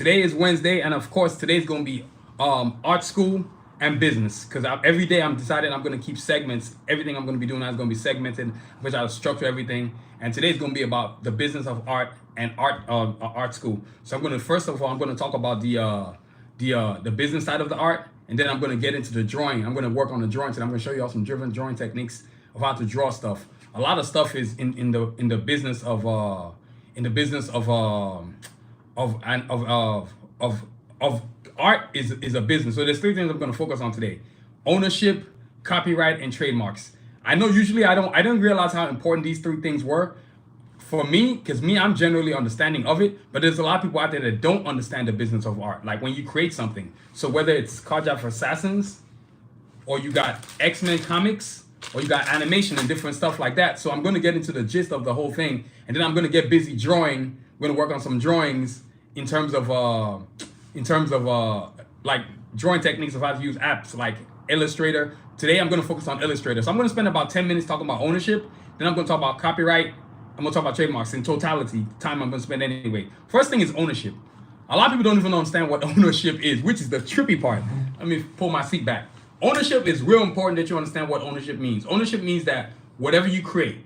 Today is Wednesday, and of course, today's going to be art school and business. Because every day I'm deciding I'm going to keep segments. Everything I'm going to be doing now is going to be segmented, which I'll structure everything. And today's going to be about the business of art and art school. So I'm going to first of all I'm going to talk about the business side of the art, and then I'm going to get into the drawing. I'm going to work on the drawings, and I'm going to show you all some different drawing techniques of how to draw stuff. A lot of stuff is in the business of of art is a business. So there's three things I'm going to focus on today: ownership, copyright, and trademarks. I know usually I didn't realize how important these three things were for me, because I'm generally understanding of it, but there's a lot of people out there that don't understand the business of art. Like when you create something, so whether it's Carjack for Assassins, or you got X-Men comics, or you got animation and different stuff like that. So I'm going to get into the gist of the whole thing, and then I'm going to get busy drawing. We're going to work on some drawings in terms of like drawing techniques of how to use apps like Illustrator. Today I'm going to focus on Illustrator. So I'm going to spend about 10 minutes talking about ownership. Then I'm going to talk about copyright. I'm going to talk about trademarks in totality, time I'm going to spend anyway. First thing is ownership. A lot of people don't even understand what ownership is, which is the trippy part. Let me pull my seat back. Ownership is real important that you understand what ownership means. Ownership means that whatever you create,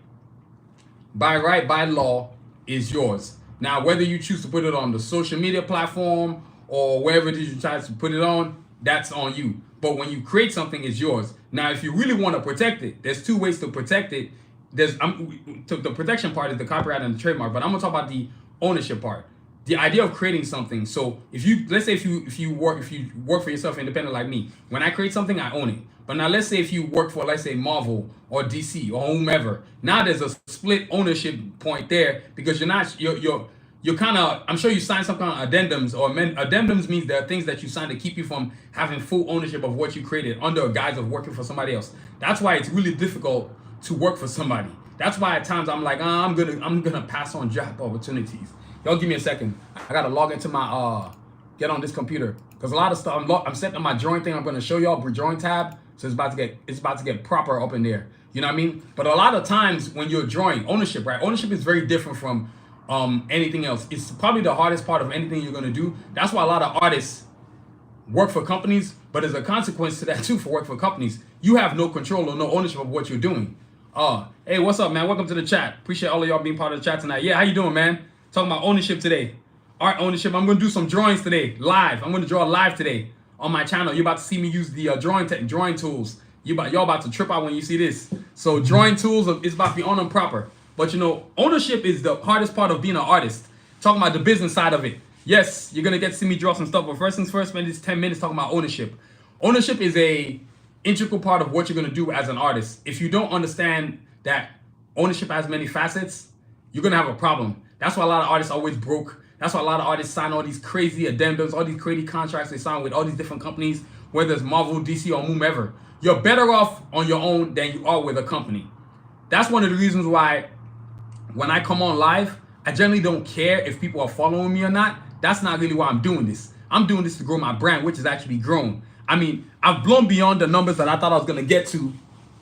by right, by law, is yours. Now, whether you choose to put it on the social media platform or wherever it is you try to put it on, that's on you. But when you create something, it's yours. Now, if you really want to protect it, there's two ways to protect it. The protection part is the copyright and the trademark, but I'm gonna talk about the ownership part. The idea of creating something. So let's say if you work for yourself independent like me, when I create something, I own it. But now let's say if you work for, let's say, Marvel or DC or whomever, now there's a split ownership point there, because you're kind of, I'm sure you signed some kind of addendums, or addendums means there are things that you sign to keep you from having full ownership of what you created under a guise of working for somebody else. That's why it's really difficult to work for somebody. That's why at times I'm like, I'm gonna pass on job opportunities. Y'all give me a second. I gotta log into my get on this computer, because a lot of stuff I'm setting up my drawing thing. I'm gonna show y'all drawing tab, so it's about to get proper up in there. You know what I mean? But a lot of times when you're drawing, ownership, right? Ownership is very different from anything else. It's probably the hardest part of anything you're gonna do. That's why a lot of artists work for companies, but as a consequence to that too, for work for companies, you have no control or no ownership of what you're doing. Hey, what's up, man? Welcome to the chat. Appreciate all of y'all being part of the chat tonight. Yeah, how you doing, man? Talking about ownership today. Art ownership. I'm gonna do some drawings today, live. I'm gonna draw live today on my channel. You're about to see me use the drawing tools. Y'all about to trip out when you see this. So drawing tools is about to be on them proper. But you know, ownership is the hardest part of being an artist. Talking about the business side of it. Yes, you're gonna get to see me draw some stuff, but first things first, spend these 10 minutes talking about ownership. Ownership is a integral part of what you're gonna do as an artist. If you don't understand that ownership has many facets, you're gonna have a problem. That's why a lot of artists always broke. That's why a lot of artists sign all these crazy addendums, all these crazy contracts they sign with all these different companies, whether it's Marvel, DC, or whomever. You're better off on your own than you are with a company. That's one of the reasons why when I come on live, I generally don't care if people are following me or not. That's not really why I'm doing this. I'm doing this to grow my brand, which is actually grown. I mean, I've blown beyond the numbers that I thought I was gonna get to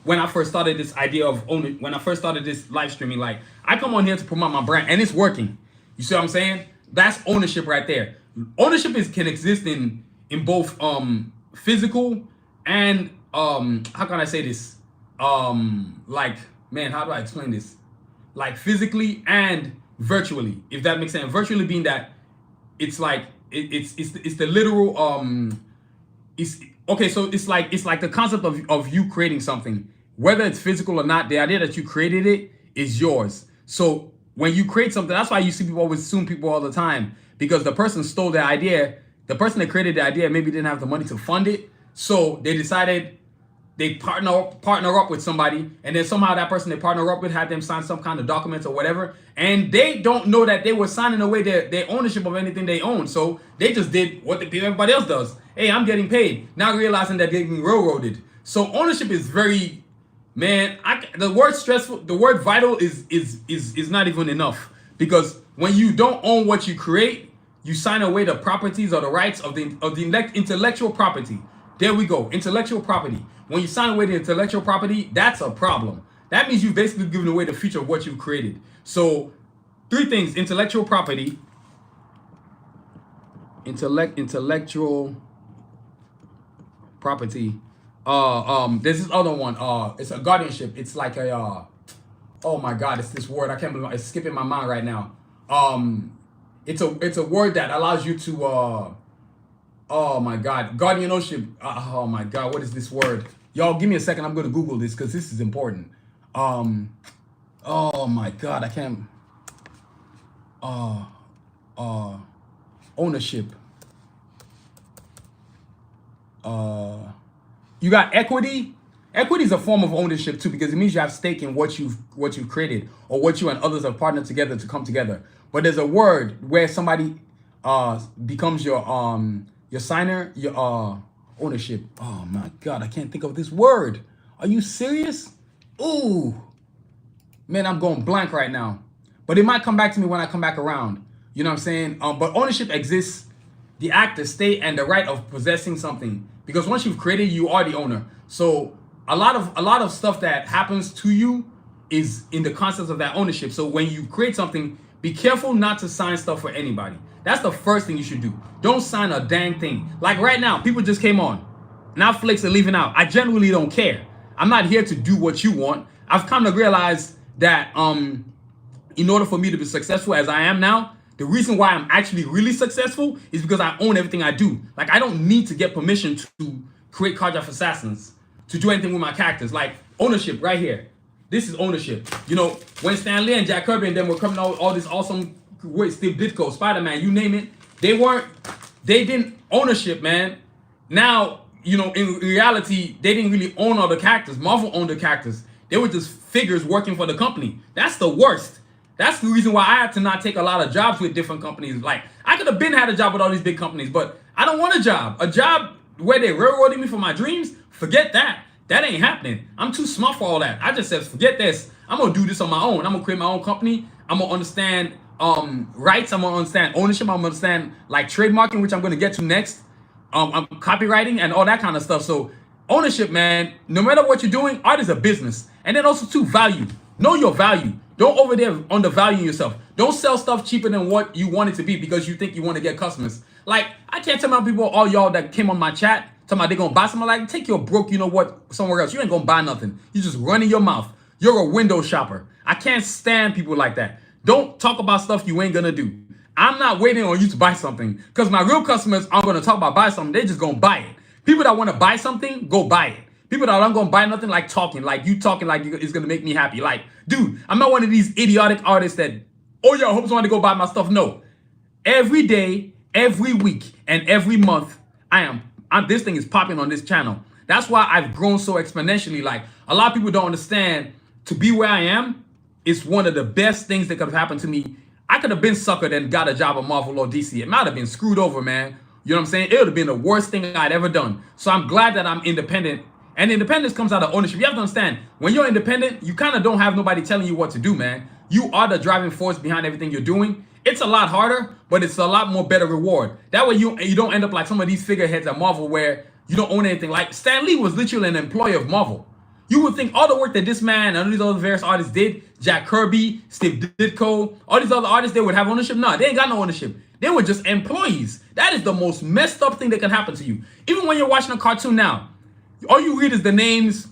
when I first started this idea of owning, when I first started this live streaming. Like, I come on here to promote my brand, and it's working. You see what I'm saying? That's ownership right there. Ownership can exist in both physical and how can I say this? Like, man, how do I explain this? Like physically and virtually, if that makes sense. Virtually being that it's like it's the literal it's okay. So it's like the concept of you creating something, whether it's physical or not. The idea that you created it is yours. So when you create something, that's why you see people always sue people all the time, because the person stole the idea. The person that created the idea maybe didn't have the money to fund it, so they decided they partner up with somebody, and then somehow that person they partner up with had them sign some kind of documents or whatever, and they don't know that they were signing away their ownership of anything they own. So they just did what everybody else does. Hey, I'm getting paid. Now realizing that they're getting railroaded. So ownership is very, man, the word stressful, the word vital is not even enough, because when you don't own what you create, you sign away the properties or the rights of the intellectual property. There we go, intellectual property. When you sign away the intellectual property, that's a problem. That means you've basically given away the future of what you've created. So, three things: intellectual property, intellectual property. There's this other one. It's a guardianship. It's like a oh my God, it's this word. I can't believe it's skipping my mind right now. It's a word that allows you to oh my God, guardianship. Oh my God, what is this word? Y'all, give me a second. I'm gonna Google this because this is important. Oh my God, I can't. Ownership. You got equity. Equity is a form of ownership too, because it means you have stake in what you've created or what you and others have partnered together to come together. But there's a word where somebody becomes your signer, your ownership. Oh my God, I can't think of this word. Are you serious? Ooh, man, I'm going blank right now. But it might come back to me when I come back around. You know what I'm saying? But ownership exists, the act, the state, and the right of possessing something. Because once you've created, you are the owner. So a lot of stuff that happens to you is in the concept of that ownership. So when you create something, be careful not to sign stuff for anybody. That's the first thing you should do. Don't sign a dang thing. Like right now, people just came on. Now flicks are leaving out. I genuinely don't care. I'm not here to do what you want. I've come to realize that in order for me to be successful as I am now, the reason why I'm actually really successful is because I own everything I do. Like, I don't need to get permission to create cardiac assassins, to do anything with my characters. Like, ownership right here. This is ownership. You know, when Stan Lee and Jack Kirby and them were coming out all this awesome, Steve Ditko, Spider-Man, you name it, they didn't ownership, man. Now, you know, in reality, they didn't really own all the characters. Marvel owned the characters. They were just figures working for the company. That's the worst. That's the reason why I had to not take a lot of jobs with different companies. Like, I could have had a job with all these big companies, but I don't want a job. A job where they railroading me for my dreams, forget that. That ain't happening. I'm too smart for all that. I just said, forget this. I'm going to do this on my own. I'm going to create my own company. I'm going to understand rights. I'm going to understand ownership. I'm going to understand, like, trademarking, which I'm going to get to next. Copywriting and all that kind of stuff. So, ownership, man, no matter what you're doing, art is a business. And then also, too, value. Know your value. Don't over there undervalue yourself. Don't sell stuff cheaper than what you want it to be because you think you want to get customers. Like, I can't tell my people, all y'all that came on my chat, talking about they're going to buy something. Like, take your broke, you know what, somewhere else. You ain't going to buy nothing. You just running your mouth. You're a window shopper. I can't stand people like that. Don't talk about stuff you ain't going to do. I'm not waiting on you to buy something because my real customers aren't going to talk about buy something. They're just going to buy it. People that want to buy something, go buy it. People that aren't going to buy nothing, like you talking like it's going to make me happy. Like, dude, I'm not one of these idiotic artists that, oh, yeah, I hope someone to go buy my stuff. No. Every day, every week, and every month, this thing is popping on this channel. That's why I've grown so exponentially. Like, a lot of people don't understand, to be where I am is one of the best things that could have happened to me. I could have been suckered and got a job at Marvel or DC. It might have been screwed over, man. You know what I'm saying? It would have been the worst thing I'd ever done. So I'm glad that I'm independent. And independence comes out of ownership. You have to understand, when you're independent, you kind of don't have nobody telling you what to do, man. You are the driving force behind everything you're doing. It's a lot harder, but it's a lot more better reward. That way you don't end up like some of these figureheads at Marvel where you don't own anything. Like, Stan Lee was literally an employee of Marvel. You would think all the work that this man and all these other various artists did, Jack Kirby, Steve Ditko, all these other artists, they would have ownership. No, they ain't got no ownership. They were just employees. That is the most messed up thing that can happen to you. Even when you're watching a cartoon now, all you read is the names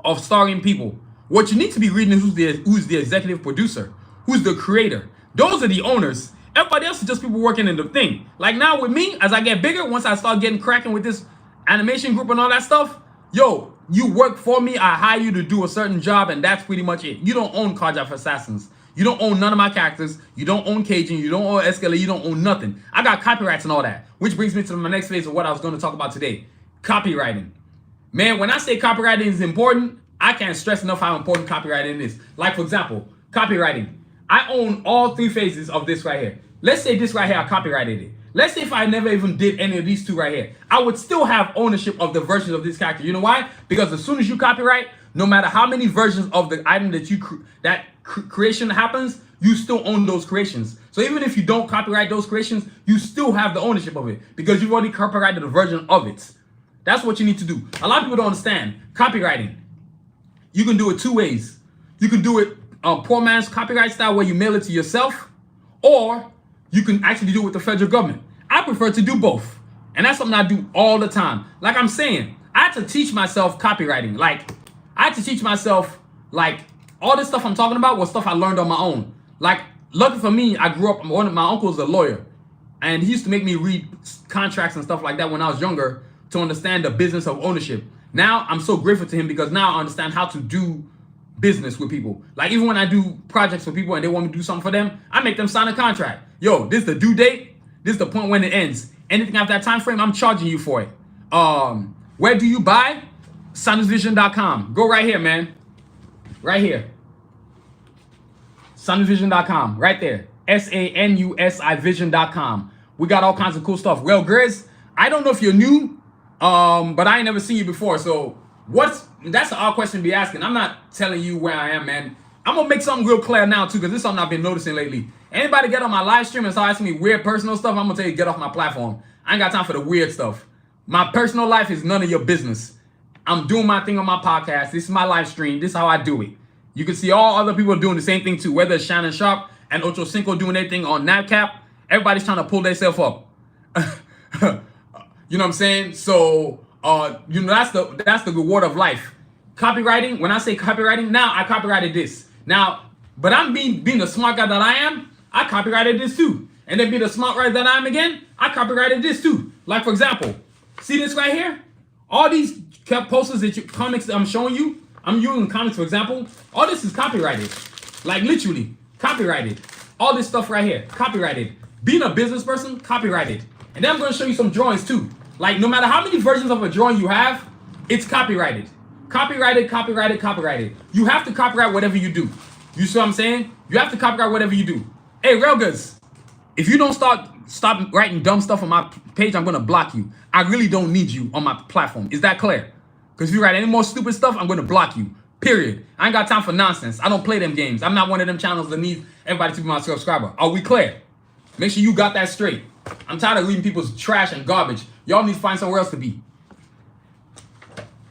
of starring people. What you need to be reading is who's the executive producer, who's the creator. Those are the owners. Everybody else is just people working in the thing. Like now with me, as I get bigger, once I start getting cracking with this animation group and all that stuff, yo, you work for me, I hire you to do a certain job, and that's pretty much it. You don't own Cardiac Assassins. You don't own none of my characters. You don't own Cajun. You don't own Escalade. You don't own nothing. I got copyrights and all that. Which brings me to my next phase of what I was going to talk about today. Copywriting. Man, when I say copywriting is important, I can't stress enough how important copywriting is. Like, for example, copywriting. I own all three phases of this right here. Let's say this right here, I copyrighted it. Let's say if I never even did any of these two right here, I would still have ownership of the versions of this character. You know why? Because as soon as you copyright, no matter how many versions of the item that creation happens, you still own those creations. So even if you don't copyright those creations, you still have the ownership of it because you've already copyrighted a version of it. That's what you need to do. A lot of people don't understand copywriting. You can do it two ways. You can do it poor man's copyright style where you mail it to yourself, or you can actually do it with the federal government. I prefer to do both. And that's something I do all the time. Like I'm saying, I had to teach myself copywriting. Like, I had to teach myself, like, all this stuff I'm talking about was stuff I learned on my own. Like, lucky for me, I grew up, one of my uncles is a lawyer. And he used to make me read contracts and stuff like that when I was younger to understand the business of ownership. Now, I'm so grateful to him because now I understand how to do business with people. Like, even when I do projects for people and they want me to do something for them, I make them sign a contract. Yo, this is the due date. This is the point when it ends. Anything after that time frame, I'm charging you for it. Where do you buy? SanusiVision.com. Go right here, man. Right here. SanusiVision.com. Right there. SANUSI Vision.com. We got all kinds of cool stuff. Well, Grizz, I don't know if you're new, but I ain't never seen you before. So that's an odd question to be asking. I'm not telling you where I am, man. I'm gonna make something real clear now too, because this is something I've been noticing lately. Anybody get on my live stream and start asking me weird personal stuff, I'm gonna tell you get off my platform. I ain't got time for the weird stuff. My personal life is none of your business. I'm doing my thing on my podcast. This is my live stream. This is how I do it. You can see all other people doing the same thing too, whether it's Shannon Sharp and Ocho Cinco doing their thing on NAPCAP. Everybody's trying to pull themselves up. You know what I'm saying? So that's the reward of life. Copywriting, when I say copywriting, now I copyrighted this. Now, but I'm being the smart guy that I am, I copyrighted this too. And then being the smart guy that I am again, I copyrighted this too. Like, for example, see this right here? All these posters comics that I'm showing you, I'm using comics for example, all this is copyrighted. Like, literally, copyrighted. All this stuff right here, copyrighted. Being a business person, copyrighted. And then I'm going to show you some drawings too. Like, no matter how many versions of a drawing you have, it's copyrighted. Copyrighted, copyrighted, copyrighted. You have to copyright whatever you do. You see what I'm saying? You have to copyright whatever you do. Hey, Railguns, if you don't stop writing dumb stuff on my page, I'm going to block you. I really don't need you on my platform. Is that clear? Because if you write any more stupid stuff, I'm going to block you. Period. I ain't got time for nonsense. I don't play them games. I'm not one of them channels that needs everybody to be my subscriber. Are we clear? Make sure you got that straight. I'm tired of reading people's trash and garbage. Y'all need to find somewhere else to be.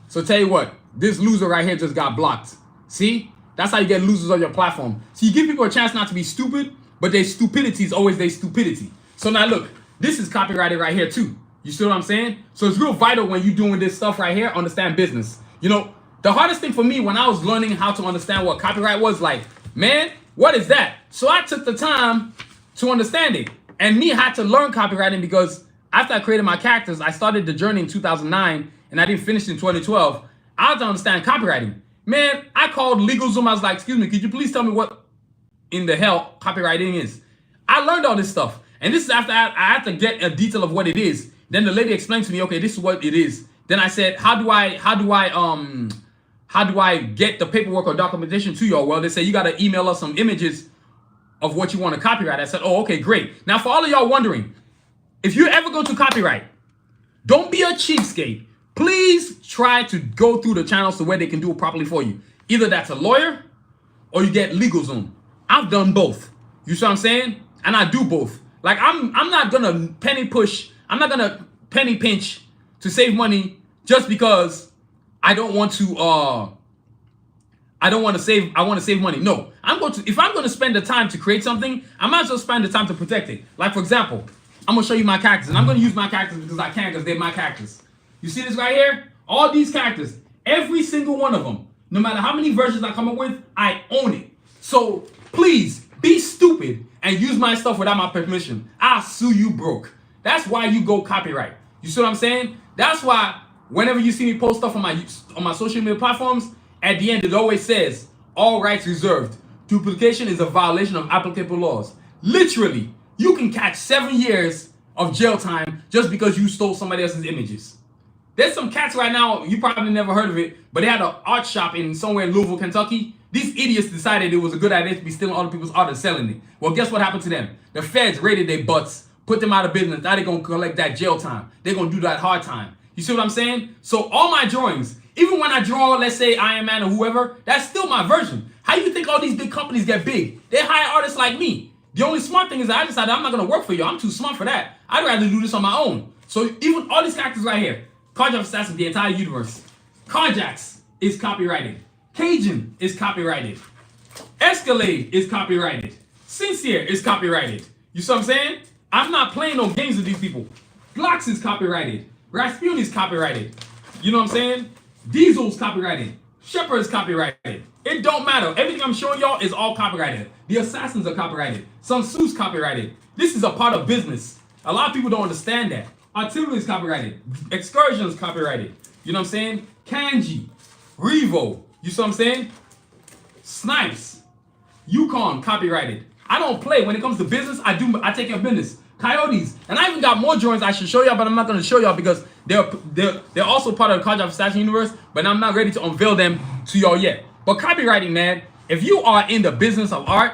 So tell you what, this loser right here just got blocked. See? That's how you get losers on your platform. So you give people a chance not to be stupid, but their stupidity is always their stupidity. So now look, this is copyrighted right here too. You see what I'm saying? So it's real vital when you're doing this stuff right here, understand business. You know, the hardest thing for me when I was learning how to understand what copyright was, like, man, what is that? So I took the time to understand it. And me had to learn copywriting because after I created my characters, I started the journey in 2009 and I didn't finish in 2012. I had to understand copywriting. Man, I called LegalZoom. I was like, excuse me, could you please tell me what in the hell copywriting is? I learned all this stuff. And this is after I had to get a detail of what it is. Then the lady explained to me, okay, this is what it is. Then I said, how do I get the paperwork or documentation to y'all? Well, they said, you got to email us some images of what you want to copyright. I said, oh, okay, great. Now, for all of y'all wondering, if you ever go to copyright, don't be a cheapskate. Please try to go through the channels to where they can do it properly for you. Either that's a lawyer or you get LegalZoom. I've done both. You see what I'm saying? And I do both. Like, I'm not gonna penny push. I'm not gonna penny pinch to save money just because I don't want to. I want to save money. No, if I'm going to spend the time to create something, I might as well spend the time to protect it. Like, for example, I'm going to show you my characters, and I'm going to use my characters because I can, because they're my characters. You see this right here? All these characters, every single one of them, no matter how many versions I come up with, I own it. So please be stupid and use my stuff without my permission. I'll sue you broke. That's why you go copyright. You see what I'm saying? That's why whenever you see me post stuff on my social media platforms, at the end it always says, all rights reserved. Duplication is a violation of applicable laws. Literally, you can catch 7 years of jail time just because you stole somebody else's images. There's some cats right now, you probably never heard of it, but they had an art shop in somewhere in Louisville, Kentucky. These idiots decided it was a good idea to be stealing other people's art and selling it. Well, guess what happened to them? The feds raided their butts, put them out of business. Now they're going to collect that jail time. They're going to do that hard time. You see what I'm saying? So all my drawings, even when I draw, let's say Iron Man or whoever, that's still my version. How do you think all these big companies get big? They hire artists like me. The only smart thing is that I decided I'm not going to work for you. I'm too smart for that. I'd rather do this on my own. So even all these characters right here, Carjack Assassin, the entire universe. Carjacks is copyrighted. Cajun is copyrighted. Escalade is copyrighted. Sincere is copyrighted. You see what I'm saying? I'm not playing no games with these people. Glocks is copyrighted. Rasputin is copyrighted. You know what I'm saying? Diesel's copyrighted. Shepard's copyrighted. It don't matter. Everything I'm showing y'all is all copyrighted. The assassins are copyrighted. Sun Tzu's copyrighted. This is a part of business. A lot of people don't understand that. Artillery is copyrighted. Excursion is copyrighted. You know what I'm saying? Kanji, Revo. You see what I'm saying? Snipes, Yukon, copyrighted. I don't play. When it comes to business, I take care of business. Coyotes. And I even got more drawings I should show y'all, but I'm not going to show y'all because they're also part of the Cards of Assassin universe, but I'm not ready to unveil them to y'all yet. But copywriting, man, if you are in the business of art,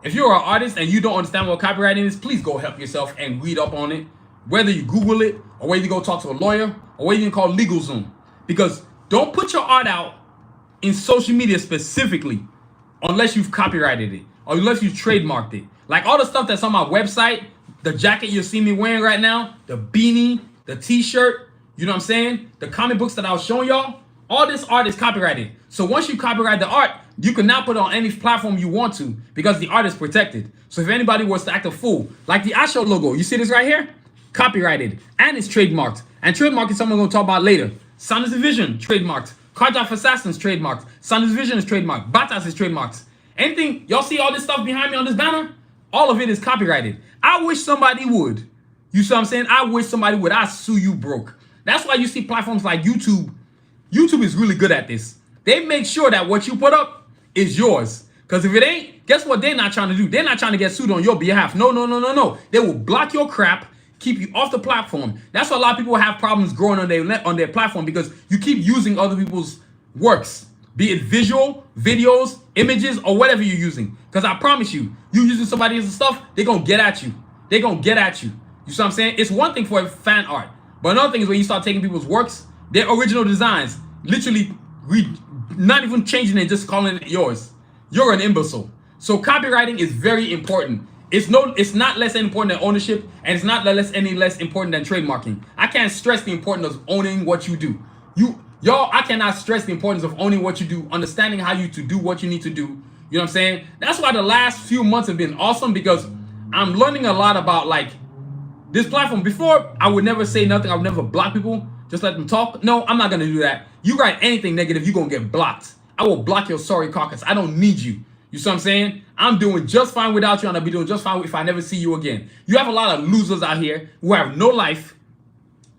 if you're an artist and you don't understand what copywriting is, please go help yourself and read up on it. Whether you Google it, or whether you go talk to a lawyer, or whether you can call LegalZoom. Because don't put your art out in social media specifically unless you've copyrighted it or unless you've trademarked it. Like all the stuff that's on my website, the jacket you see me wearing right now, the beanie, the t-shirt, you know what I'm saying? The comic books that I was showing y'all, all this art is copyrighted. So once you copyright the art, you can now put it on any platform you want to because the art is protected. So if anybody was to act a fool, like the Asho logo, you see this right here? Copyrighted and it's trademarked. And trademark is something we're going to talk about later. Sanusi Vision, trademarked. Cards of Assassins, trademarked. Sanusi Vision is trademarked. Batas is trademarked. Anything, y'all see all this stuff behind me on this banner? All of it is copyrighted. I wish somebody would. You see what I'm saying? I wish somebody would. I sue you broke. That's why you see platforms like YouTube. YouTube is really good at this. They make sure that what you put up is yours. Because if it ain't, guess what they're not trying to do? They're not trying to get sued on your behalf. No, no, no, no, no. They will block your crap, keep you off the platform. That's why a lot of people have problems growing on their platform because you keep using other people's works, be it visual, videos, images, or whatever you're using. Because I promise you, you using somebody else's stuff, they're going to get at you. They're going to get at you. You see what I'm saying? It's one thing for fan art. But another thing is when you start taking people's works, their original designs, literally not even changing it, just calling it yours. You're an imbecile. So copywriting is very important. It's not less important than ownership, and it's not any less important than trademarking. I can't stress the importance of owning what you do. I cannot stress the importance of owning what you do, understanding how to do what you need to do. You know what I'm saying? That's why the last few months have been awesome because I'm learning a lot about like this platform. Before, I would never say nothing. I would never block people. Just let them talk. No, I'm not going to do that. You write anything negative, you're going to get blocked. I will block your sorry carcass. I don't need you. You see what I'm saying? I'm doing just fine without you, and I'll be doing just fine if I never see you again. You have a lot of losers out here who have no life,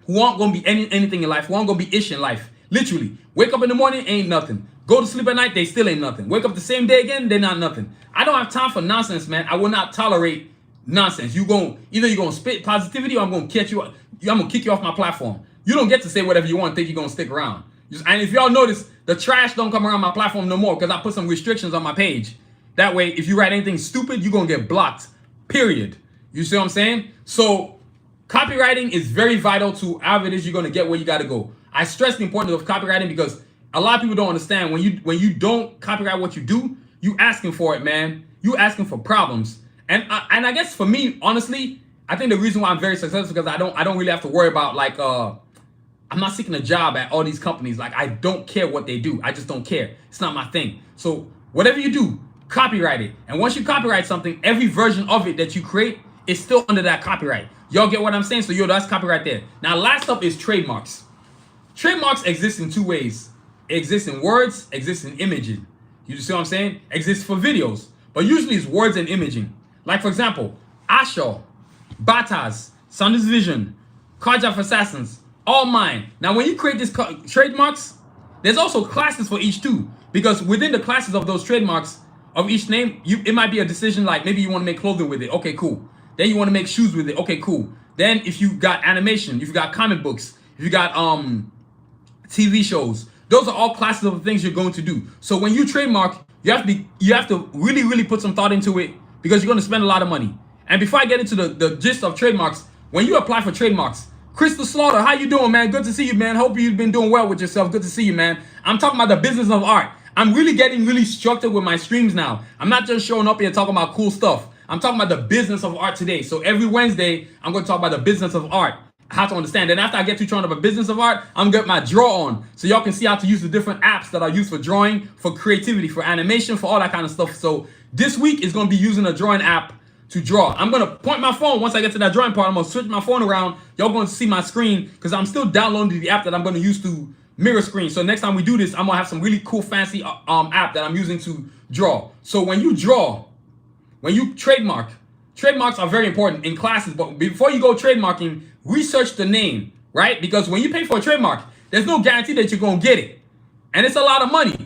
who aren't going to be anything in life, who aren't going to be ish in life. Literally. Wake up in the morning, ain't nothing. Go to sleep at night, they still ain't nothing. Wake up the same day again, they're not nothing. I don't have time for nonsense, man. I will not tolerate nonsense. Either you're going to spit positivity or I'm going to catch you. I'm going to kick you off my platform. You don't get to say whatever you want and think you're going to stick around. And if y'all notice, the trash don't come around my platform no more because I put some restrictions on my page. That way, if you write anything stupid, you're going to get blocked. Period. You see what I'm saying? So copywriting is very vital to however it is you're going to get where you got to go. I stress the importance of copywriting because a lot of people don't understand when you don't copyright what you do, you asking for it, man. You asking for problems. And I guess for me, honestly, I think the reason why I'm very successful is because I don't really have to worry about like I'm not seeking a job at all these companies. Like I don't care what they do. I just don't care. It's not my thing. So whatever you do, copyright it. And once you copyright something, every version of it that you create is still under that copyright. Y'all get what I'm saying? So that's copyright there. Now last up is trademarks. Trademarks exist in two ways. It exists in words, exists in imaging. You see what I'm saying? Exists for videos. But usually it's words and imaging. Like for example, Asho, Batas, Sanusi Vision, Cards of Assassins, all mine. Now when you create these trademarks, there's also classes for each too. Because within the classes of those trademarks of each name, it might be a decision like maybe you want to make clothing with it. Okay, cool. Then you want to make shoes with it. Okay, cool. Then if you got animation, if you got comic books, if you got TV shows, those are all classes of things you're going to do. So when you trademark, you have to really, really put some thought into it because you're going to spend a lot of money. And before I get into the gist of trademarks, when you apply for trademarks, Crystal Slaughter, how you doing, man? Good to see you, man. Hope you've been doing well with yourself. Good to see you, man. I'm talking about the business of art. I'm really getting really structured with my streams now. I'm not just showing up here talking about cool stuff. I'm talking about the business of art today. So every Wednesday, I'm going to talk about the business of art, how to understand. And after I get to talking about business of art, I'm going to get my draw on so y'all can see how to use the different apps that are used for drawing, for creativity, for animation, for all that kind of stuff. So this week is going to be using a drawing app to draw. I'm gonna point my phone once I get to that drawing part. I'm gonna switch my phone around. Y'all gonna see my screen because I'm still downloading the app that I'm gonna use to mirror screen. So next time we do this, I'm gonna have some really cool fancy app that I'm using to draw. So when you draw, when you trademarks are very important in classes. But before you go trademarking, research the name, right? Because when you pay for a trademark, there's no guarantee that you're gonna get it, and it's a lot of money.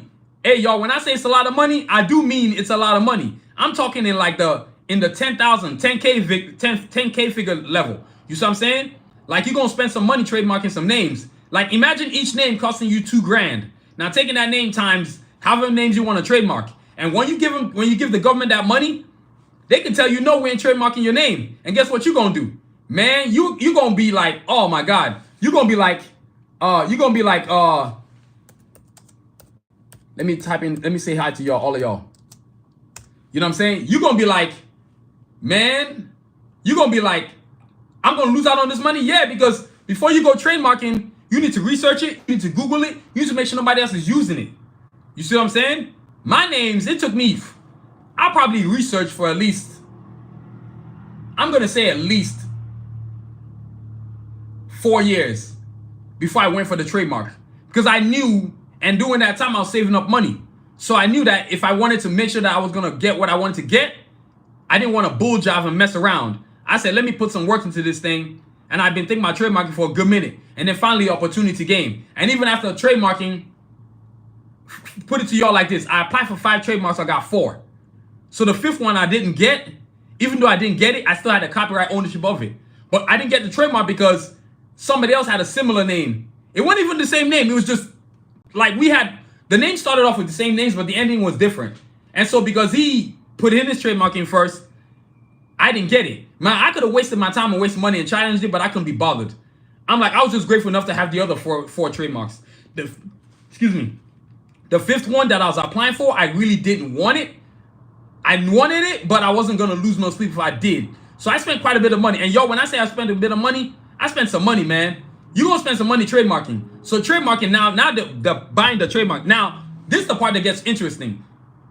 Hey y'all, when I say it's a lot of money, I do mean it's a lot of money. I'm talking in like the 10,000, 10K figure level. You see what I'm saying? Like you're gonna spend some money trademarking some names. Like imagine each name costing you $2,000. Now taking that name times however many names you want to trademark, and when you give the government that money, they can tell you no, we ain't trademarking your name. And guess what you're gonna do, man? You gonna be like, oh my god, you're gonna be like, let me type in, let me say hi to y'all, all of y'all. You know what I'm saying? You're gonna be like, man, you're gonna be like, I'm gonna lose out on this money. Yeah, because before you go trademarking, you need to research it, you need to Google it, you need to make sure nobody else is using it. You see what I'm saying? My names, it took me, I probably researched for at least, I'm gonna say at least 4 years before I went for the trademark. Because I knew, and during that time I was saving up money. So I knew that if I wanted to make sure that I was gonna get what I wanted to get, I didn't want to bull jive and mess around. I said, let me put some work into this thing. And I've been thinking about trademarking for a good minute. And then finally, opportunity came. And even after trademarking, put it to y'all like this. I applied for 5 trademarks, I got 4. So the 5th one I didn't get. Even though I didn't get it, I still had the copyright ownership of it. But I didn't get the trademark because somebody else had a similar name. It wasn't even the same name. It was just like the name started off with the same names, but the ending was different. And so because he put in his trademark in first, I didn't get it. Man, I could have wasted my time and wasted money and challenged it, but I couldn't be bothered. I'm like, I was just grateful enough to have the other four trademarks. The 5th one that I was applying for, I really didn't want it. I wanted it, but I wasn't going to lose no sleep if I did. So I spent quite a bit of money. And yo, when I say I spent a bit of money, I spent some money, man. You're going to spend some money trademarking. So trademarking now the buying the trademark. Now, this is the part that gets interesting.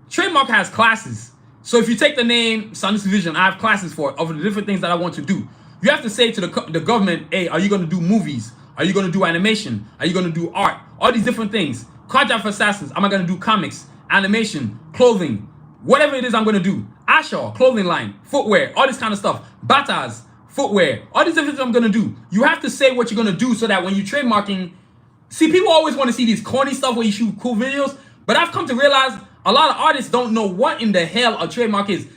Trademark has classes. So if you take the name Sanusi Vision, I have classes for it of the different things that I want to do. You have to say to the government, hey, are you going to do movies? Are you going to do animation? Are you going to do art? All these different things. Contract for assassins. Am I going to do comics, animation, clothing, whatever it is I'm going to do. Ashaw, clothing line, footwear, all this kind of stuff. Batas, footwear, all these different things I'm going to do. You have to say what you're going to do so that when you're trademarking, see, people always want to see these corny stuff where you shoot cool videos, but I've come to realize a lot of artists don't know what in the hell a trademark is.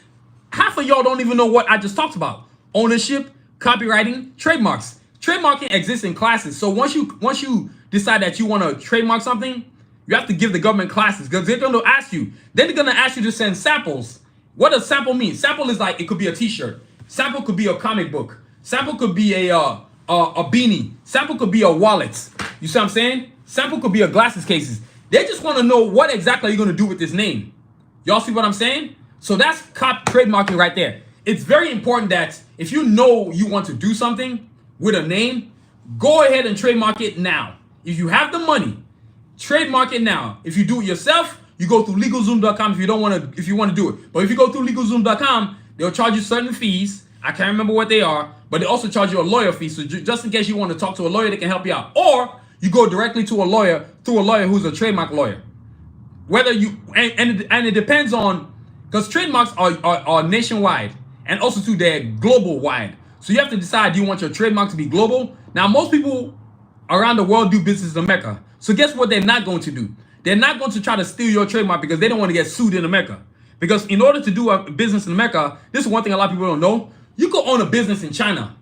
Half of y'all don't even know what I just talked about. Ownership, copywriting, trademarks. Trademarking exists in classes. So once you decide that you want to trademark something, you have to give the government classes because they're going to ask you. Then they're going to ask you to send samples. What does sample mean? Sample is like, it could be a t-shirt. Sample could be a comic book. Sample could be a beanie. Sample could be a wallet. You see what I'm saying? Sample could be a glasses cases. They just want to know what exactly are you going to do with this name. Y'all see what I'm saying? So that's trademarking right there. It's very important that if you know you want to do something with a name, go ahead and trademark it now. If you have the money, trademark it now. If you do it yourself, you go through LegalZoom.com if you want to do it. But if you go through LegalZoom.com, they'll charge you certain fees. I can't remember what they are, but they also charge you a lawyer fee. So just in case you want to talk to a lawyer, they can help you out. Or you go directly to a lawyer through a lawyer who's a trademark lawyer. Whether you and it depends on, because trademarks are nationwide and also too they're global wide. So you have to decide, do you want your trademark to be global? Now most people around the world do business in America. So guess what they're not going to do? They're not going to try to steal your trademark because they don't want to get sued in America. Because in order to do a business in America, this is one thing a lot of people don't know. You could own a business in China.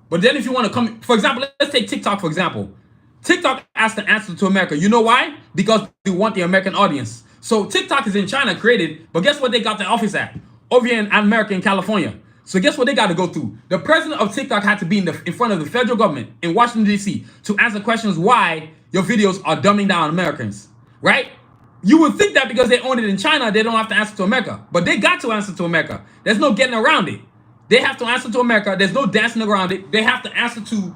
But then if you want to come, for example, let's take TikTok, for example. TikTok has to answer to America. You know why? Because they want the American audience. So TikTok is in China created, but guess what they got their office at? Over here in America, in California. So guess what they got to go through? The president of TikTok had to be in front of the federal government in Washington, D.C. to answer questions why your videos are dumbing down Americans, right? You would think that because they own it in China, they don't have to answer to America. But they got to answer to America. There's no getting around it. They have to answer to America. There's no dancing around it. They have to answer to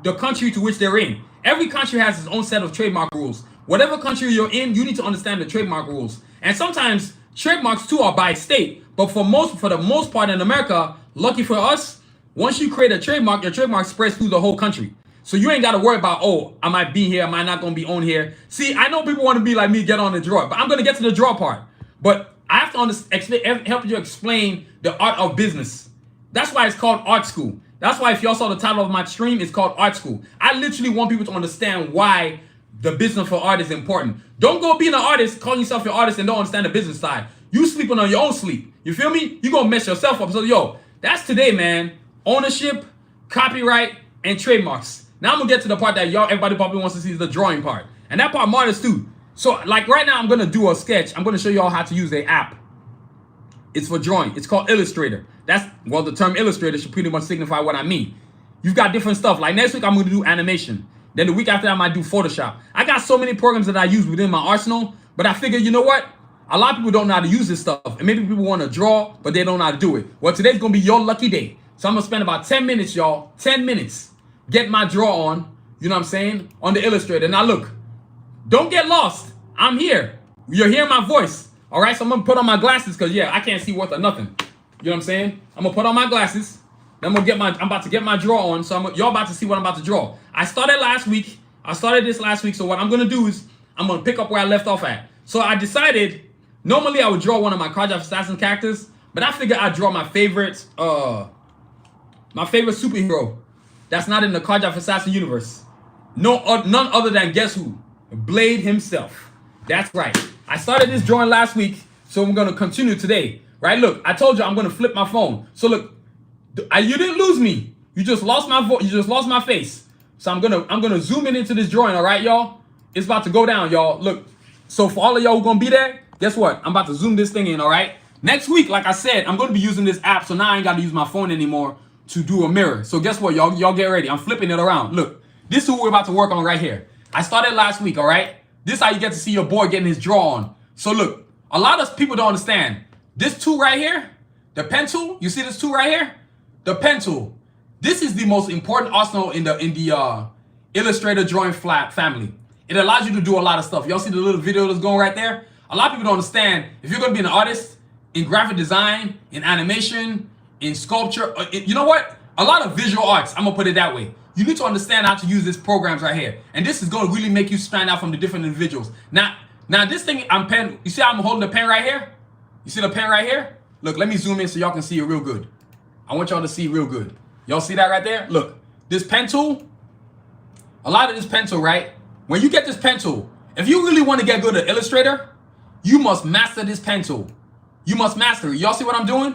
the country to which they're in. Every country has its own set of trademark rules. Whatever country you're in, you need to understand the trademark rules. And sometimes trademarks too are by state. But for the most part in America, Lucky for us, once you create a trademark, your trademark spreads through the whole country. So you ain't got to worry about, oh, I might be here, am I not going to be on here? See, I know people want to be like me, get on the draw, but I'm going to get to the draw part. But I have to help you explain the art of business. That's why it's called art school. That's why if y'all saw the title of my stream, it's called art school. I literally want people to understand why the business for art is important. Don't go being an artist, calling yourself an artist and don't understand the business side. You sleeping on your own sleep. You feel me? You going to mess yourself up. So, yo, that's today, man. Ownership, copyright, and trademarks. Now I'm going to get to the part that everybody probably wants to see is the drawing part. And that part matters too. So, like right now, I'm going to do a sketch. I'm going to show y'all how to use the app. It's for drawing. It's called Illustrator. Well, the term Illustrator should pretty much signify what I mean. You've got different stuff. Like next week, I'm going to do animation. Then the week after that, I might do Photoshop. I got so many programs that I use within my arsenal, but I figured, you know what? A lot of people don't know how to use this stuff. And maybe people want to draw, but they don't know how to do it. Well, today's going to be your lucky day. So I'm going to spend about 10 minutes, y'all. 10 minutes. Get my draw on, you know what I'm saying? On the Illustrator. Now look, don't get lost. I'm here. You're hearing my voice. All right, so I'm going to put on my glasses because, yeah, I can't see worth of nothing. You know what I'm saying? I'm going to put on my glasses. Then I'm about to get my draw on. So y'all about to see what I'm about to draw. I started this last week. So what I'm going to do is I'm going to pick up where I left off at. So I decided, normally I would draw one of my Cardiac Assassin characters, but I figured I'd draw my favorite superhero that's not in the Cardiac Assassin universe. None other than, guess who? Blade himself. That's right. I started this drawing last week, so I'm going to continue today. Right? Look, I told you I'm going to flip my phone. So look, you didn't lose me. You just lost my voice. You just lost my face. So I'm gonna zoom in into this drawing. All right, y'all. It's about to go down, y'all. Look. So for all of y'all who gonna be there, guess what? I'm about to zoom this thing in. All right. Next week, like I said, I'm gonna be using this app. So now I ain't got to use my phone anymore to do a mirror. So guess what, y'all? Y'all get ready. I'm flipping it around. Look. This is what we're about to work on right here. I started last week. All right. This is how you get to see your boy getting his draw on. So look, a lot of people don't understand. This tool right here, the pen tool. You see this tool right here? The pen tool. This is the most important arsenal in the Illustrator drawing family. It allows you to do a lot of stuff. Y'all see the little video that's going right there? A lot of people don't understand. If you're going to be an artist in graphic design, in animation, in sculpture, you know what? A lot of visual arts, I'm going to put it that way. You need to understand how to use these programs right here. And this is going to really make you stand out from the different individuals. Now this thing, you see how I'm holding the pen right here? You see the pen right here? Look, let me zoom in so y'all can see it real good. I want y'all to see real good. Y'all see that right there? Look, this pen tool, a lot of this pen tool, right? When you get this pen tool, if you really want to get good at Illustrator, you must master this pen tool. You must master it. Y'all see what I'm doing?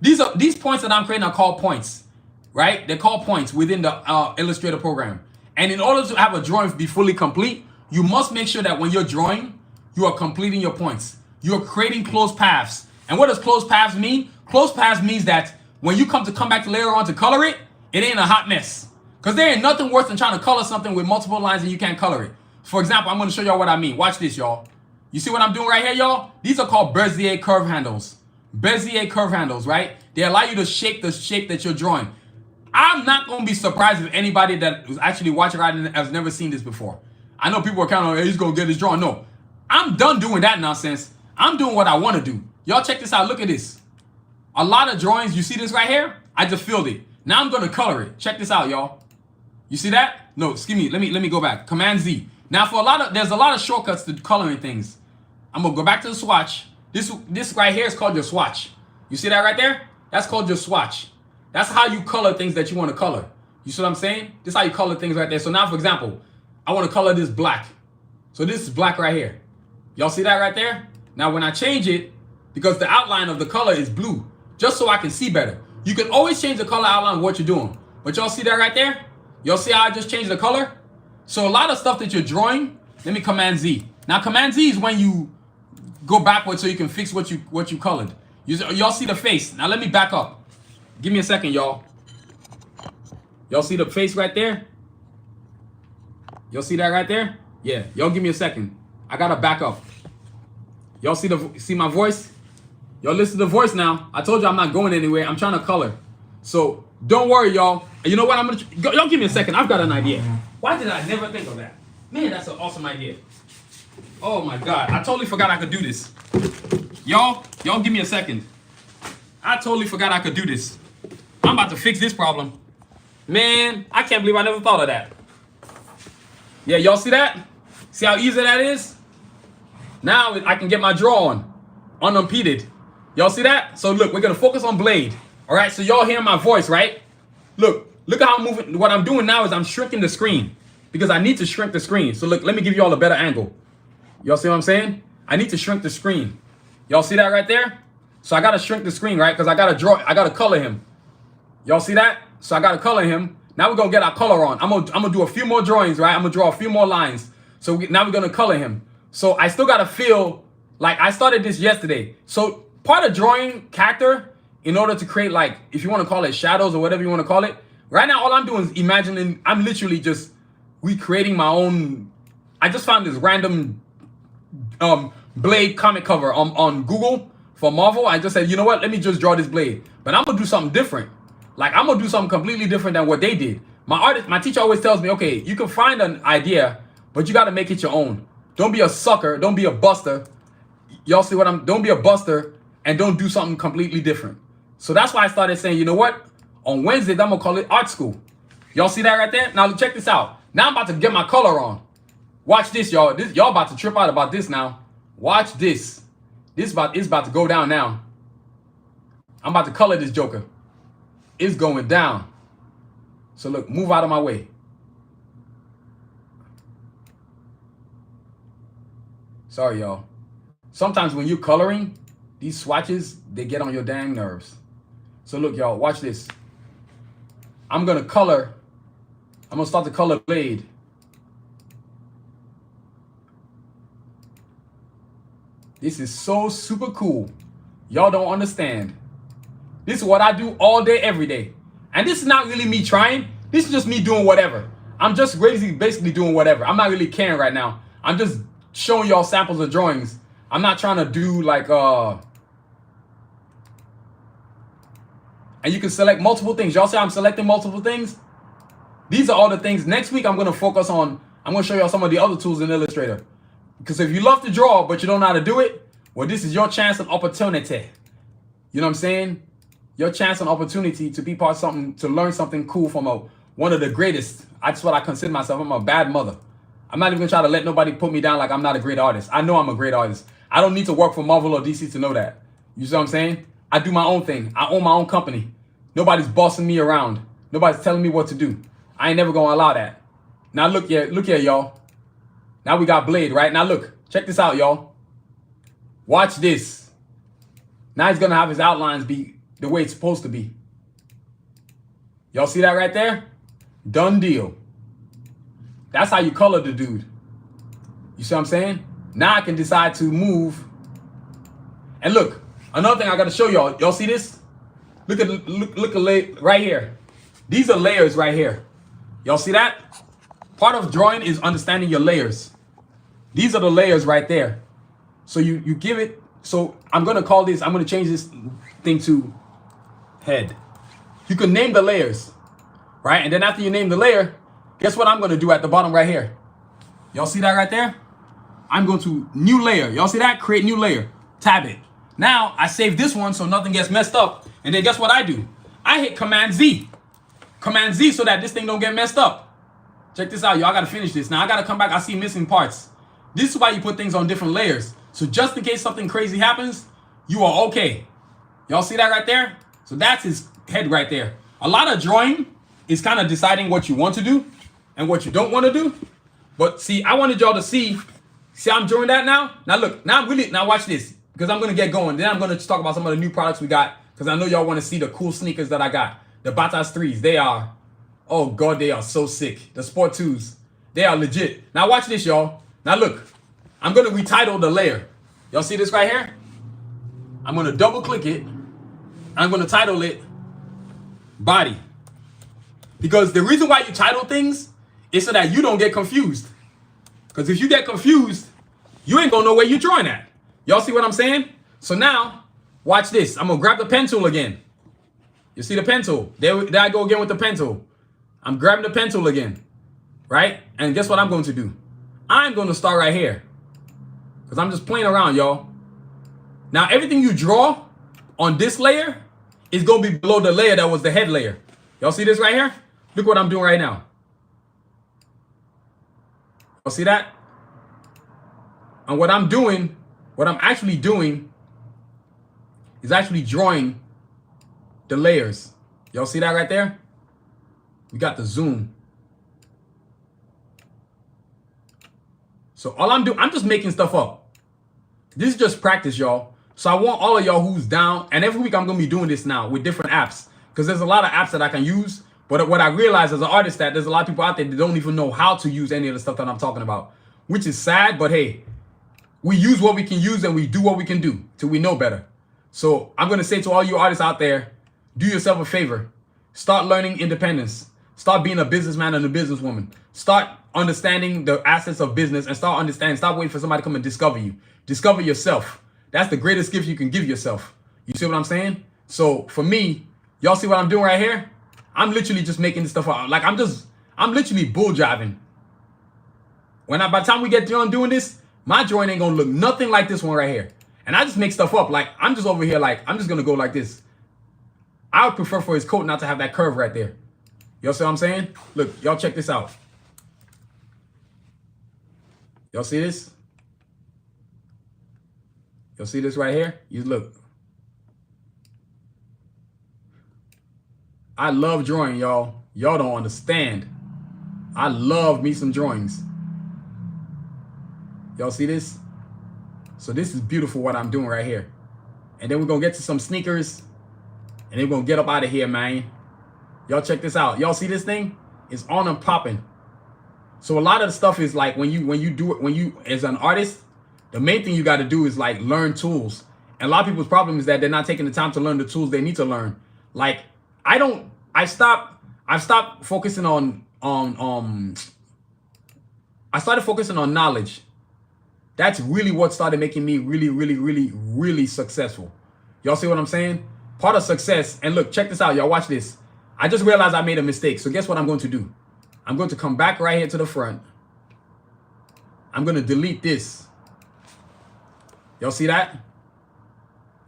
These points that I'm creating are called points, right? They're called points within the Illustrator program. And in order to have a drawing be fully complete, you must make sure that when you're drawing, you are completing your points. You're creating closed paths. And what does closed paths mean? Closed paths means that when you come back to later on to color it, it ain't a hot mess. Because there ain't nothing worse than trying to color something with multiple lines and you can't color it. For example, I'm going to show y'all what I mean. Watch this, y'all. You see what I'm doing right here, y'all? These are called Bezier curve handles. Bezier curve handles, right? They allow you to shape the shape that you're drawing. I'm not going to be surprised if anybody that was actually watching right now has never seen this before. I know people are kind of, hey, he's going to get his drawing. No, I'm done doing that nonsense. I'm doing what I want to do. Y'all check this out. Look at this. A lot of drawings, you see this right here? I just filled it. Now I'm going to color it. Check this out, y'all. You see that? No, excuse me. Let me go back. Command Z. Now there's a lot of shortcuts to coloring things. I'm going to go back to the swatch. This right here is called your swatch. You see that right there? That's called your swatch. That's how you color things that you want to color. You see what I'm saying? This is how you color things right there. So now, for example, I want to color this black. So this is black right here. Y'all see that right there? Now when I change it, because the outline of the color is blue, just so I can see better. You can always change the color outline of what you're doing. But y'all see that right there? Y'all see how I just changed the color? So a lot of stuff that you're drawing, let me Command Z. Now Command Z is when you go backwards so you can fix what you colored. Y'all see the face. Now let me back up. Give me a second, y'all. Y'all see the face right there? Y'all see that right there? Yeah, y'all give me a second. I gotta back up. Y'all see my voice? Y'all listen to the voice now. I told you I'm not going anywhere. I'm trying to color. So don't worry, y'all. You know what? Y'all give me a second. I've got an idea. Why did I never think of that? Man, that's an awesome idea. Oh my God. I totally forgot I could do this. Y'all give me a second. I totally forgot I could do this. I'm about to fix this problem. Man, I can't believe I never thought of that. Yeah, y'all see that? See how easy that is? Now I can get my draw on, unimpeded. Y'all see that? So look, we're gonna focus on blade. All right, so y'all hear my voice, right? Look at how I'm moving. What I'm doing now is I'm shrinking the screen because I need to shrink the screen. So look, let me give you all a better angle. Y'all see what I'm saying? I need to shrink the screen. Y'all see that right there? So I gotta shrink the screen, right? Because I gotta color him. Y'all see that? So I gotta color him. Now we're gonna get our color on. I'm gonna do a few more drawings, right? I'm gonna draw a few more lines. So now we're gonna color him. So I still gotta feel like I started this yesterday. So part of drawing character, in order to create, like, if you want to call it shadows or whatever you want to call it, right now all I'm doing is imagining. I'm literally just recreating my own. I just found this random Blade comic cover on Google for Marvel. I just said, you know what? Let me just draw this Blade. But I'm gonna do something different. Like, I'm gonna do something completely different than what they did. My teacher always tells me, okay, you can find an idea, but you got to make it your own. Don't be a sucker. Don't be a buster. Y'all see what don't be a buster and don't do something completely different. So that's why I started saying, you know what? On Wednesday, I'm gonna call it art school. Y'all see that right there? Now check this out. Now I'm about to get my color on. Watch this, y'all. Y'all about to trip out about this now. Watch this. It's about to go down now. I'm about to color this joker. It's going down. So look, move out of my way. Sorry, y'all. Sometimes when you're coloring, these swatches, they get on your dang nerves. So look, y'all, watch this. I'm gonna start to color Blade. This is so super cool. Y'all don't understand. This is what I do all day, every day. And this is not really me trying. This is just me doing whatever. I'm just basically doing whatever. I'm not really caring right now. I'm just showing y'all samples of drawings. I'm not trying to do like, and you can select multiple things. Y'all see I'm selecting multiple things? These are all the things. Next week, I'm going to focus on, I'm going to show y'all some of the other tools in Illustrator. Because if you love to draw, but you don't know how to do it, well, this is your chance and opportunity. You know what I'm saying? Your chance and opportunity to be part of something, to learn something cool from one of the greatest. That's what I consider myself. I'm a bad mother. I'm not even going to try to let nobody put me down like I'm not a great artist. I know I'm a great artist. I don't need to work for Marvel or DC to know that. You see what I'm saying? I do my own thing. I own my own company. Nobody's bossing me around. Nobody's telling me what to do. I ain't never going to allow that. Now look here, y'all. Now we got Blade, right? Now look, check this out, y'all. Watch this. Now he's going to have his outlines be the way it's supposed to be. Y'all see that right there? Done deal. That's how you color the dude. You see what I'm saying? Now I can decide to move. And look, another thing I got to show y'all. Y'all see this? Look at right here. These are layers right here. Y'all see that? Part of drawing is understanding your layers. These are the layers right there. So you give it. So I'm going to change this thing to head. You can name the layers, right? And then after you name the layer, guess what I'm going to do at the bottom right here? Y'all see that right there? I'm going to new layer. Y'all see that? Create new layer. Tab it. Now I save this one so nothing gets messed up. And then guess what I do? I hit Command Z. Command Z so that this thing don't get messed up. Check this out, y'all. I got to finish this. Now I got to come back. I see missing parts. This is why you put things on different layers. So just in case something crazy happens, you are okay. Y'all see that right there? So that's his head right there. A lot of drawing is kind of deciding what you want to do and what you don't want to do. But see, I wanted y'all to see I'm drawing that now? Now look, now watch this. Because I'm going to get going. Then I'm going to talk about some of the new products we got. Because I know y'all want to see the cool sneakers that I got. The Batas 3s. They are, oh God, they are so sick. The Sport 2s. They are legit. Now watch this, y'all. Now look, I'm going to retitle the layer. Y'all see this right here? I'm going to double click it. I'm going to title it Body. Because the reason why you title things is so that you don't get confused. Because if you get confused, you ain't going to know where you're drawing at. Y'all see what I'm saying? So now, watch this. I'm going to grab the pen tool again. You see the pen tool? There I go again with the pen tool. I'm grabbing the pen tool again. Right? And guess what I'm going to do? I'm going to start right here. Because I'm just playing around, y'all. Now, everything you draw on this layer is going to be below the layer that was the head layer. Y'all see this right here? Look what I'm doing right now. Y'all see that? And what I'm doing, what I'm actually doing is actually drawing the layers. Y'all see that right there? We got the zoom. So all I'm doing, I'm just making stuff up. This is just practice, y'all. So I want all of y'all who's down, and every week I'm going to be doing this now with different apps, because there's a lot of apps that I can use. But what I realize as an artist, that there's a lot of people out there that don't even know how to use any of the stuff that I'm talking about, which is sad. But hey, we use what we can use and we do what we can do till we know better. So I'm going to say to all you artists out there, do yourself a favor. Start learning independence. Start being a businessman and a businesswoman. Start understanding the assets of business and start understanding. Stop waiting for somebody to come and discover you. Discover yourself. That's the greatest gift you can give yourself. You see what I'm saying? So for me, y'all see what I'm doing right here? I'm literally just making this stuff out. Like I'm literally bull jiving. By the time we get done doing this, my drawing ain't gonna look nothing like this one right here. And I just make stuff up. Like I'm just over here, like I'm just gonna go like this. I would prefer for his coat not to have that curve right there. Y'all see what I'm saying? Look, y'all check this out. Y'all see this? Y'all see this right here? You look. I love drawing, y'all. Y'all don't understand. I love me some drawings. Y'all see this? So this is beautiful what I'm doing right here. And then we're going to get to some sneakers. And then we're going to get up out of here, man. Y'all check this out. Y'all see this thing? It's on and popping. So a lot of the stuff is like when you do it, as an artist, the main thing you got to do is like learn tools. And a lot of people's problem is that they're not taking the time to learn the tools they need to learn. Like I stopped focusing on I started focusing on knowledge. That's really what started making me really successful. Y'all see what I'm saying? Part of success, and look, check this out, y'all, watch this. I just realized I made a mistake. So guess what I'm going to do? I'm going to come back right here to the front. I'm going to delete this. Y'all see that?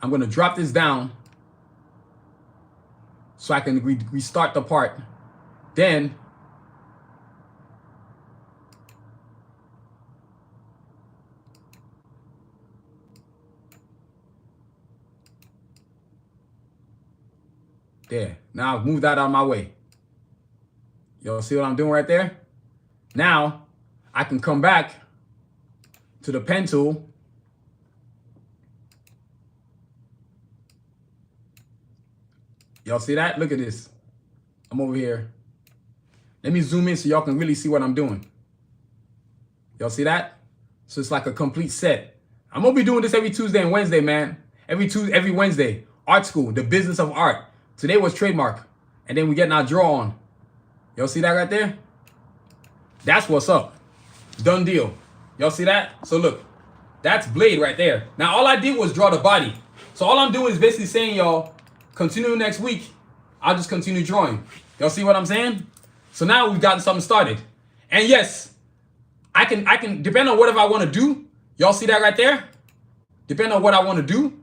I'm going to drop this down so I can restart the part. Then there. Now I've moved that out of my way. Y'all see what I'm doing right there? Now I can come back to the pen tool. Y'all see that? Look at this. I'm over here. Let me zoom in so y'all can really see what I'm doing. Y'all see that? So it's like a complete set. I'm gonna be doing this every Tuesday and Wednesday, man. Every Wednesday. Art school, the business of art. Today was trademark. And then we getting our draw on. Y'all see that right there? That's what's up. Done deal. Y'all see that? So look, that's Blade right there. Now all I did was draw the body. So all I'm doing is basically saying, y'all, continue next week. I'll just continue drawing. Y'all see what I'm saying? So now we've gotten something started. And yes, I can depend on whatever I want to do. Y'all see that right there? Depending on what I want to do,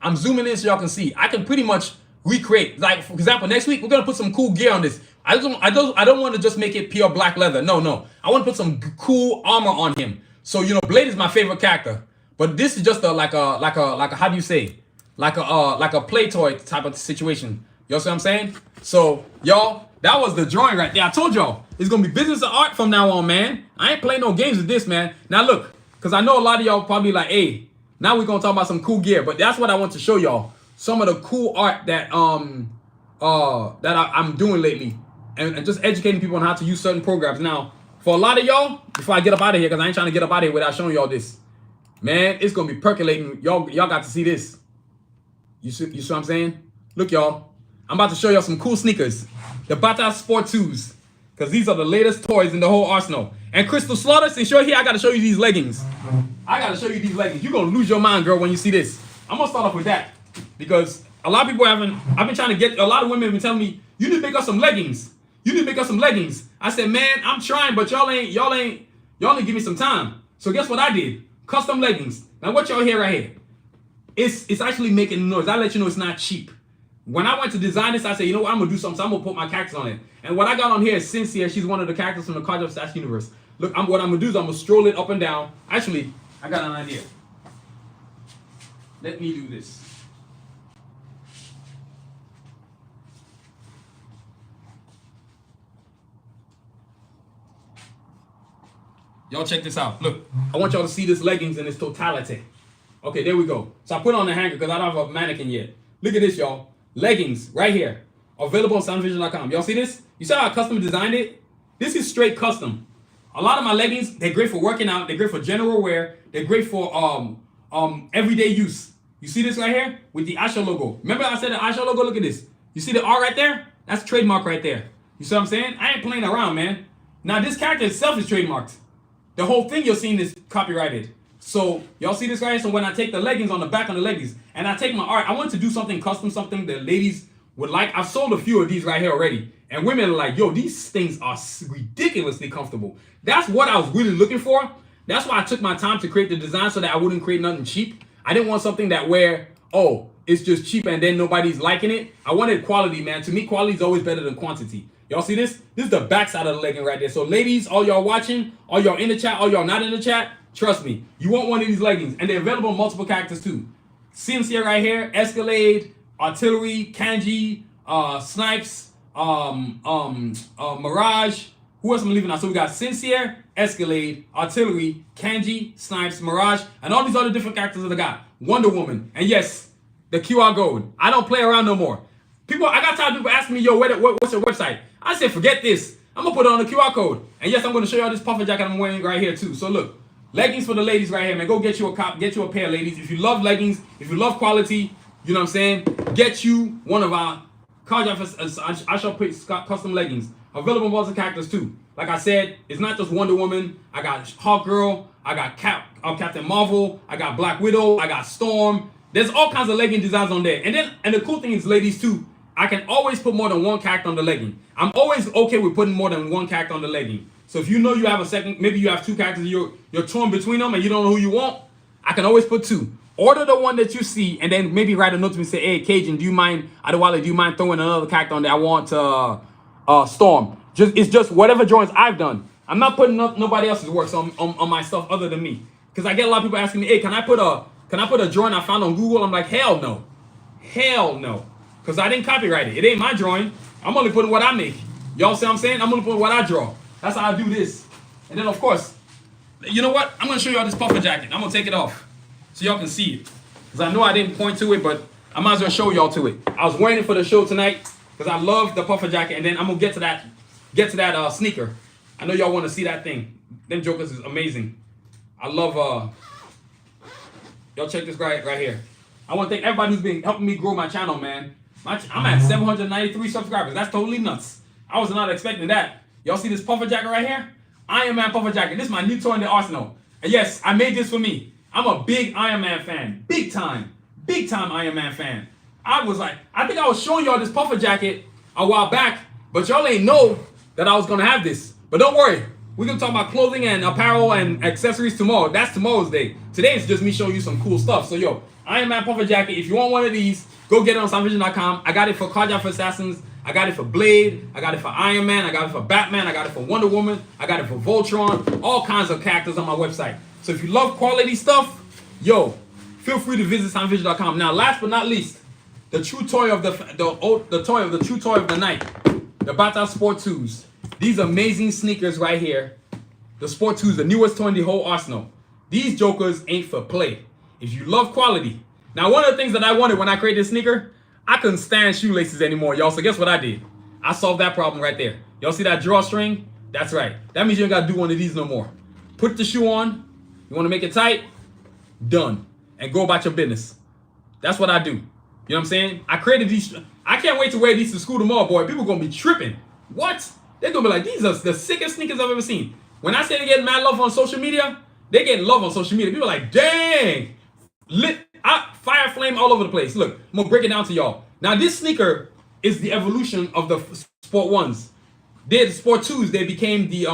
I'm zooming in so y'all can see. I can pretty much recreate. Like for example, next week we're gonna put some cool gear on this. I don't want to just make it pure black leather. No. I want to put some cool armor on him. So Blade is my favorite character, but this is just like a how do you say? Like a play toy type of situation. You know what I'm saying? So y'all, that was the drawing right there. I told y'all it's gonna be business and art from now on, man. I ain't playing no games with this, man. Now look, because I know a lot of y'all probably like, hey, now we're gonna talk about some cool gear, but that's what I want to show y'all. Some of the cool art that I'm doing lately, and just educating people on how to use certain programs. Now, for a lot of y'all, before I get up out of here, because I ain't trying to get up out of here without showing y'all this, man, it's gonna be percolating. Y'all got to see this. You see what I'm saying? Look, y'all, I'm about to show y'all some cool sneakers, the Bata Sport 2s, because these are the latest toys in the whole arsenal. And Crystal Slaughter, since you're here, I gotta show you these leggings. You're gonna lose your mind, girl, when you see this. I'm gonna start off with that. Because a lot of people I've been trying to get, a lot of women have been telling me, you need to make us some leggings. I said, man, I'm trying, but y'all ain't give me some time. So guess what I did? Custom leggings. Now what y'all hear right here? It's actually making noise. I let you know it's not cheap. When I went to design this, I said, you know what, I'm gonna do something. So I'm gonna put my characters on it. And what I got on here is Sincere. She's one of the characters from the Card of Sash universe. Look, what I'm gonna do is I'm gonna stroll it up and down. Actually, I got an idea. Let me do this. Y'all check this out. Look, I want y'all to see this leggings in its totality. Okay, there we go. So I put it on the hanger because I don't have a mannequin yet. Look at this, y'all. Leggings right here. Available on SanusiVision.com. Y'all see this? You saw how I custom designed it? This is straight custom. A lot of my leggings, they're great for working out. They're great for general wear. They're great for everyday use. You see this right here? With the Asha logo. Remember I said the Asha logo? Look at this. You see the R right there? That's trademark right there. You see what I'm saying? I ain't playing around, man. Now this character itself is trademarked. The whole thing you're seeing is copyrighted. So y'all see this right here? So when I take the leggings on the back of the leggings and I take my art, I want to do something custom, something that ladies would like. I've sold a few of these right here already. And women are like, yo, these things are ridiculously comfortable. That's what I was really looking for. That's why I took my time to create the design so that I wouldn't create nothing cheap. I didn't want something that where, oh, it's just cheap and then nobody's liking it. I wanted quality, man. To me, quality is always better than quantity. Y'all see this? This is the backside of the legging right there. So ladies, all y'all watching, all y'all in the chat, all y'all not in the chat, trust me, you want one of these leggings. And they're available in multiple characters too. Sincere right here, Escalade, Artillery, Kanji, Snipes, Mirage. Who else am I leaving out? So we got Sincere, Escalade, Artillery, Kanji, Snipes, Mirage, and all these other different characters that I got. Wonder Woman. And yes, the QR code. I don't play around no more. People, I got tired of people asking me, yo, what's your website? I said, forget this. I'm gonna put it on the QR code. And yes, I'm gonna show y'all this puffer jacket I'm wearing right here too. So look, leggings for the ladies right here, man. Go get you a pair, ladies. If you love leggings, if you love quality, you know what I'm saying? Get you one of our I shall put custom leggings. Available in multiple characters too. Like I said, it's not just Wonder Woman. I got Hawk Girl. I got Captain Marvel. I got Black Widow. I got Storm. There's all kinds of legging designs on there. And the cool thing is, ladies too, I can always put more than one character on the legging. I'm always okay with putting more than one character on the legging. So if you know you have a second, maybe you have two characters, you're torn between them and you don't know who you want, I can always put two. Order the one that you see and then maybe write a note to me and say, hey, Cajun, do you mind throwing another character on there? I want Storm. It's just whatever drawings I've done. I'm not putting up nobody else's works on my stuff other than me. Because I get a lot of people asking me, hey, can I put a drawing I found on Google? I'm like, hell no. Hell no. Because I didn't copyright it. It ain't my drawing. I'm only putting what I make. Y'all see what I'm saying? I'm only putting what I draw. That's how I do this. And then, of course, you know what? I'm going to show y'all this puffer jacket. I'm going to take it off so y'all can see it. Because I know I didn't point to it, but I might as well show y'all to it. I was wearing it for the show tonight because I love the puffer jacket. And then I'm going to get to that sneaker. I know y'all want to see that thing. Them jokers is amazing. I love, y'all check this right here. I want to thank everybody who's been helping me grow my channel, man. I'm at 793 subscribers. That's totally nuts. I was not expecting that. Y'all see this puffer jacket right here? Iron Man puffer jacket. This is my new toy in the arsenal. And yes, I made this for me. I'm a big Iron Man fan. Big time Iron Man fan. I think I was showing y'all this puffer jacket a while back, but y'all ain't know that I was going to have this. But don't worry. We're going to talk about clothing and apparel and accessories tomorrow. That's tomorrow's day. Today is just me showing you some cool stuff. So, yo, Iron Man puffer jacket. If you want one of these, go get it on SanusiVision.com. I got it for Cardiac for Assassins. I got it for Blade. I got it for Iron Man. I got it for Batman. I got it for Wonder Woman. I got it for Voltron. All kinds of characters on my website. So if you love quality stuff, yo, feel free to visit SanusiVision.com. Now, last but not least, the true toy of the true toy of the night, the Bata Sport 2s. These amazing sneakers right here. The Sport 2s, the newest toy in the whole arsenal. These jokers ain't for play. If you love quality. Now, one of the things that I wanted when I created this sneaker, I couldn't stand shoelaces anymore, y'all. So guess what I did? I solved that problem right there. Y'all see that drawstring? That's right. That means you ain't got to do one of these no more. Put the shoe on. You want to make it tight? Done. And go about your business. That's what I do. You know what I'm saying? I created these. I can't wait to wear these to school tomorrow, boy. People going to be tripping. What? They're going to be like, these are the sickest sneakers I've ever seen. When I say they get mad love on social media, they get love on social media. People are like, dang. Fire flame all over the place. Look, I'm going to break it down to y'all. Now, this sneaker is the evolution of the Sport 1s. They're the Sport 2s. They became the,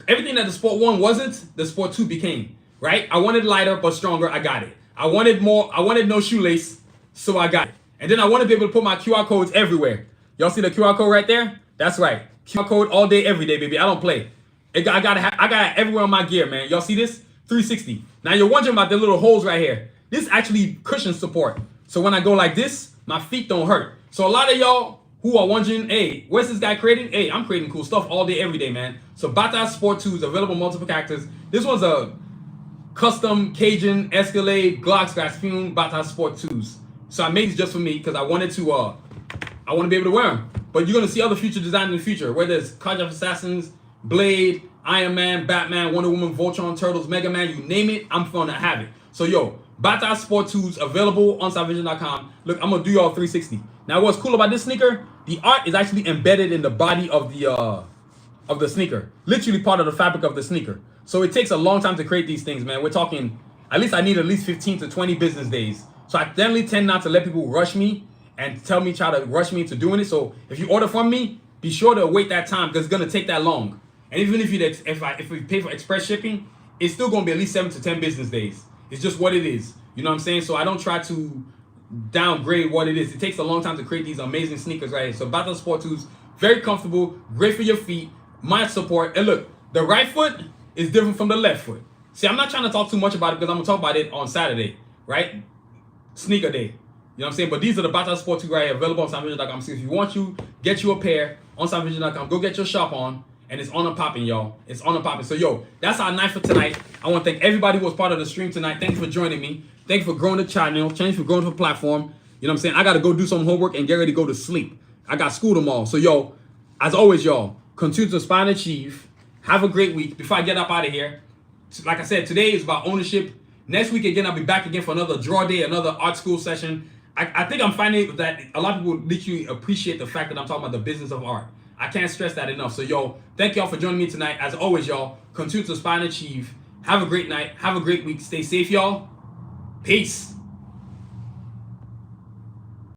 everything that the Sport 1 wasn't, the Sport 2 became, right? I wanted lighter but stronger. I got it. I wanted no shoelace. So I got it. And then I want to be able to put my QR codes everywhere. Y'all see the QR code right there? That's right. QR code all day, every day, baby. I don't play. I got it everywhere on my gear, man. Y'all see this? 360. Now you're wondering about the little holes right here. This actually cushion support. So when I go like this, my feet don't hurt. So a lot of y'all who are wondering, hey, where's this guy creating? Hey, I'm creating cool stuff all day, every day, man. So Bata Sport 2 is available in multiple characters. This one's a custom Cajun Escalade Glock Rasputin Bata Sport 2s. So I made these just for me because I wanted to be able to wear them. But you're gonna see other future designs in the future, whether it's College of Assassins, Blade, Iron Man, Batman, Wonder Woman, Voltron, Turtles, Mega Man, you name it, I'm gonna have it. So yo, Bata Sport 2s available on SanusiVision.com. Look, I'm gonna do y'all 360. Now what's cool about this sneaker, the art is actually embedded in the body of the sneaker. Literally part of the fabric of the sneaker. So it takes a long time to create these things, man. We're talking, at least I need at least 15 to 20 business days. So I definitely tend not to let people rush me and try to rush me into doing it. So if you order from me, be sure to wait that time because it's gonna take that long. And even if we pay for express shipping, it's still gonna be at least 7 to 10 business days. It's just what it is. You know what I'm saying? So I don't try to downgrade what it is. It takes a long time to create these amazing sneakers right here. So Bata Sport 2s, very comfortable, great for your feet, mild support. And look, the right foot is different from the left foot. See, I'm not trying to talk too much about it because I'm gonna talk about it on Saturday, right? Sneaker day. You know what I'm saying? But these are the Bata Sport 2 right here, available on SanusiVision.com. So if you want get you a pair on SanusiVision.com. Go get your shop on. And it's on and popping, y'all. It's on and popping. So, yo, that's our night for tonight. I want to thank everybody who was part of the stream tonight. Thank you for joining me. Thank you for growing the channel. Thank you for growing the platform. You know what I'm saying? I got to go do some homework and get ready to go to sleep. I got school tomorrow. So, yo, as always, y'all, continue to aspire and achieve. Have a great week. Before I get up out of here, like I said, today is about ownership. Next week, again, I'll be back again for another draw day, another art school session. I think I'm finding that a lot of people literally appreciate the fact that I'm talking about the business of art. I can't stress that enough. So, yo, thank y'all for joining me tonight. As always, y'all, continue to aspire and achieve. Have a great night. Have a great week. Stay safe, y'all. Peace.